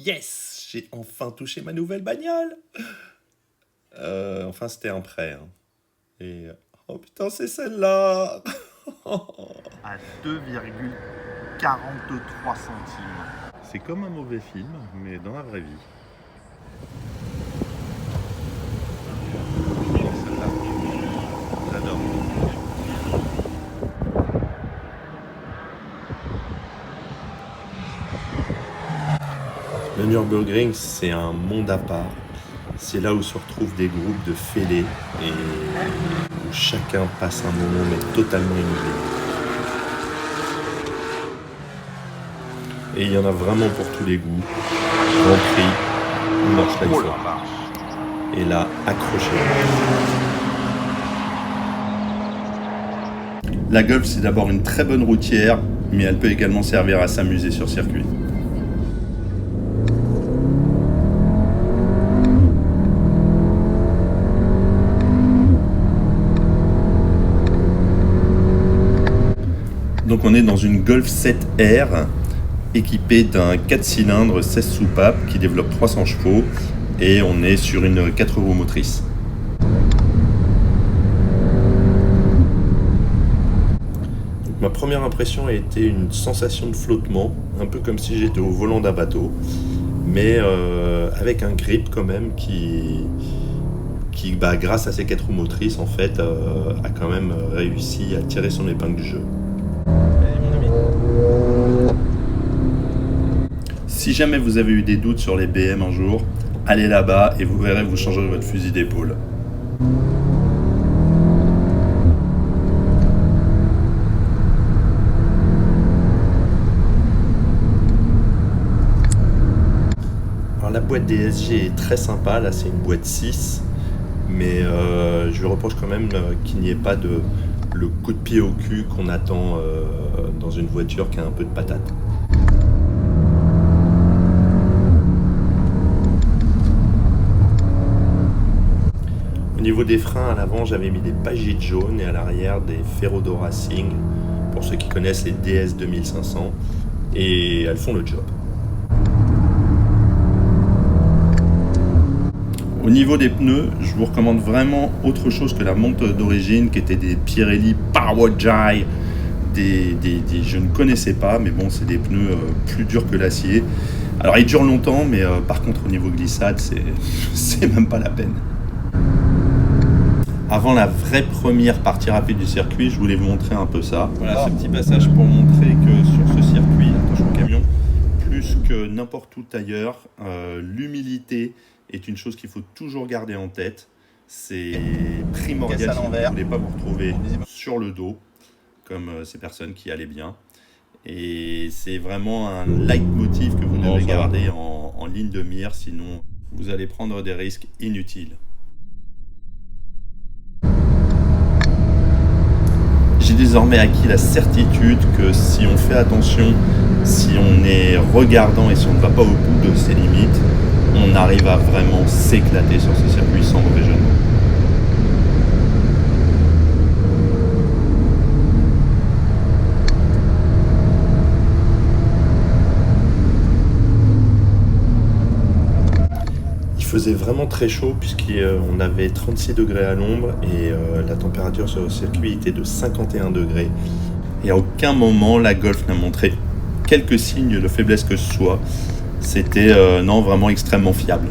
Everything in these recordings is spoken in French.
Yes! J'ai enfin touché ma nouvelle bagnole! Enfin, c'était un prêt, hein. Et... Oh putain, c'est celle-là! À 2,43 centimes. C'est comme un mauvais film, mais dans la vraie vie. Celle-là, j'adore. Le Nürburgring, c'est un monde à part. C'est là où se retrouvent des groupes de fêlés et où chacun passe un moment mais totalement inoubliable. Et il y en a vraiment pour tous les goûts. Grand Prix, Nordschleife. Et là, accrochez-vous. La Golf, c'est d'abord une très bonne routière, mais elle peut également servir à s'amuser sur circuit. Donc on est dans une Golf 7R équipée d'un 4 cylindres 16 soupapes qui développe 300 chevaux et on est sur une 4 roues motrices. Donc, ma première impression a été une sensation de flottement, un peu comme si j'étais au volant d'un bateau, mais avec un grip quand même qui grâce à ses 4 roues motrices en fait, a quand même réussi à tirer son épingle du jeu. Si jamais vous avez eu des doutes sur les BM un jour, allez là-bas et vous verrez, vous changerez votre fusil d'épaule. Alors la boîte DSG est très sympa, là c'est une boîte 6, mais je lui reproche quand même qu'il n'y ait pas le coup de pied au cul qu'on attend dans une voiture qui a un peu de patate. Au niveau des freins, à l'avant, j'avais mis des pagites jaunes et à l'arrière des Ferrodo Racing, pour ceux qui connaissent les DS 2500, et elles font le job. Au niveau des pneus, je vous recommande vraiment autre chose que la monte d'origine qui était des Pirelli Powerjai. Je ne connaissais pas, mais bon, c'est des pneus plus durs que l'acier. Alors ils durent longtemps, mais par contre au niveau glissade, c'est même pas la peine. Avant la vraie première partie rapide du circuit, je voulais vous montrer un peu ça. Voilà, ce petit passage pour montrer que sur ce circuit, attention au camion, plus que n'importe où ailleurs, l'humilité est une chose qu'il faut toujours garder en tête. C'est primordial si vous ne voulez pas vous retrouver sur le dos, comme ces personnes qui allaient bien. Et c'est vraiment un leitmotiv que vous devez garder en ligne de mire, sinon vous allez prendre des risques inutiles. J'ai désormais acquis la certitude que si on fait attention, si on est regardant et si on ne va pas au bout de ses limites, on arrive à vraiment s'éclater sur ce circuit sans mauvais jeu de mots. Il faisait vraiment très chaud puisqu'on avait 36 degrés à l'ombre et la température sur le circuit était de 51 degrés. Et à aucun moment la Golf n'a montré quelques signes de faiblesse que ce soit. C'était non, vraiment extrêmement fiable.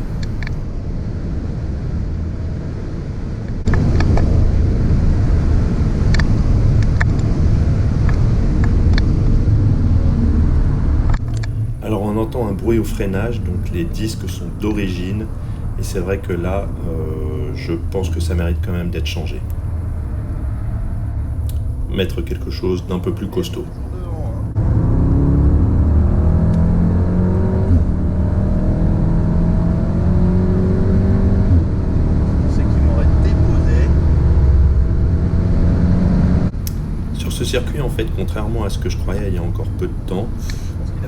Alors on entend un bruit au freinage, donc les disques sont d'origine. Et c'est vrai que là, je pense que ça mérite quand même d'être changé. Mettre quelque chose d'un peu plus costaud. Sur ce circuit, en fait, contrairement à ce que je croyais il y a encore peu de temps,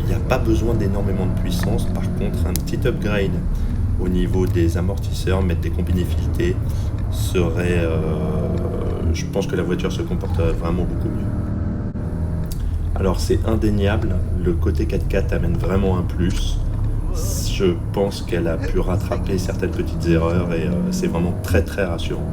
il n'y a pas besoin d'énormément de puissance. Par contre, un petit upgrade au niveau des amortisseurs, mettre des combinés filetés, serait, je pense que la voiture se comporterait vraiment beaucoup mieux. Alors c'est indéniable, le côté 4x4 amène vraiment un plus. Je pense qu'elle a pu rattraper certaines petites erreurs et c'est vraiment très très rassurant.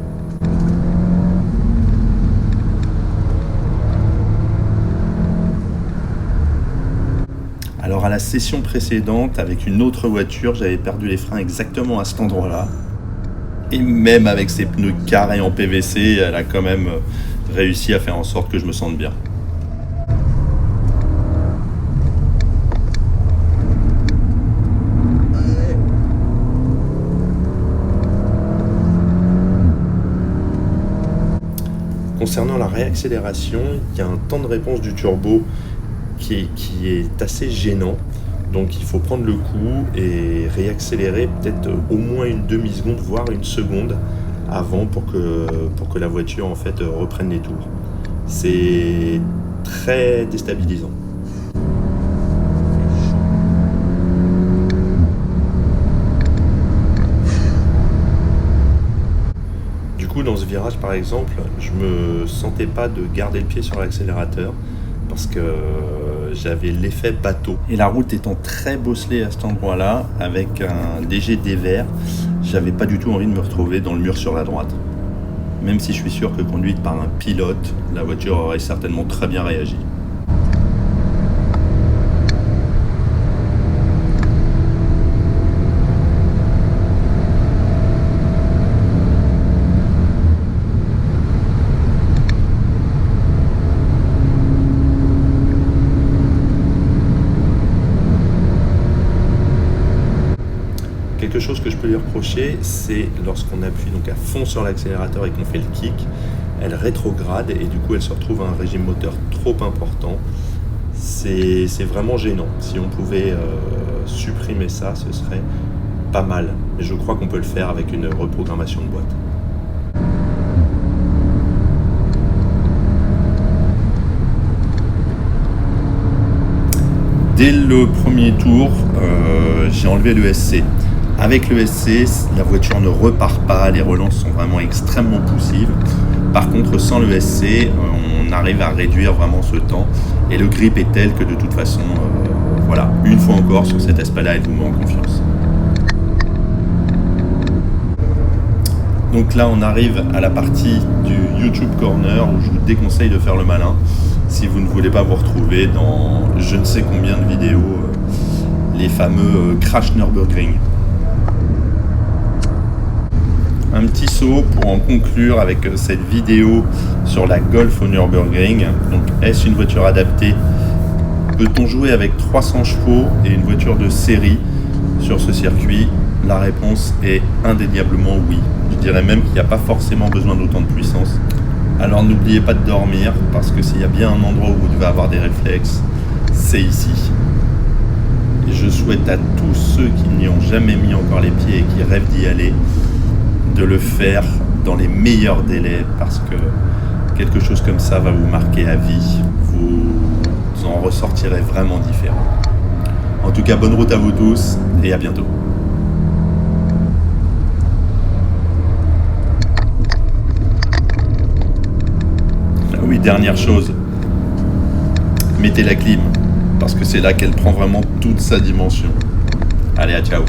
Alors à la session précédente, avec une autre voiture, j'avais perdu les freins exactement à cet endroit-là. Et même avec ses pneus carrés en PVC, elle a quand même réussi à faire en sorte que je me sente bien. Concernant la réaccélération, il y a un temps de réponse du turbo qui est assez gênant. Donc il faut prendre le coup et réaccélérer peut-être au moins une demi-seconde, voire une seconde avant pour que la voiture en fait reprenne les tours. C'est très déstabilisant. Du coup, dans ce virage par exemple, je me sentais pas de garder le pied sur l'accélérateur parce que j'avais l'effet bateau. Et la route étant très bosselée à cet endroit-là, avec un léger dévers, j'avais pas du tout envie de me retrouver dans le mur sur la droite. Même si je suis sûr que conduite par un pilote, la voiture aurait certainement très bien réagi. Quelque chose que je peux lui reprocher, c'est lorsqu'on appuie donc à fond sur l'accélérateur et qu'on fait le kick, elle rétrograde et du coup elle se retrouve à un régime moteur trop important. C'est vraiment gênant. Si on pouvait supprimer ça, ce serait pas mal. Mais je crois qu'on peut le faire avec une reprogrammation de boîte. Dès le premier tour, j'ai enlevé l'ESC. Avec l'ESC, la voiture ne repart pas, les relances sont vraiment extrêmement poussives. Par contre, sans l'ESC, on arrive à réduire vraiment ce temps. Et le grip est tel que de toute façon, voilà, une fois encore sur cet aspect-là, elle vous met en confiance. Donc là, on arrive à la partie du YouTube Corner où je vous déconseille de faire le malin si vous ne voulez pas vous retrouver dans je ne sais combien de vidéos, les fameux Crash Nürburgring. Un petit saut pour en conclure avec cette vidéo sur la Golf au Nürburgring. Donc, est-ce une voiture adaptée? Peut-on jouer avec 300 chevaux et une voiture de série sur ce circuit? La réponse est indéniablement oui. Je dirais même qu'il n'y a pas forcément besoin d'autant de puissance. Alors n'oubliez pas de dormir, parce que s'il y a bien un endroit où vous devez avoir des réflexes, c'est ici. Et je souhaite à tous ceux qui n'y ont jamais mis encore les pieds et qui rêvent d'y aller, de le faire dans les meilleurs délais, parce que quelque chose comme ça va vous marquer à vie. Vous en ressortirez vraiment différent. En tout cas, bonne route à vous tous et à bientôt. Ah oui, dernière chose, mettez la clim, parce que c'est là qu'elle prend vraiment toute sa dimension. Allez, à ciao.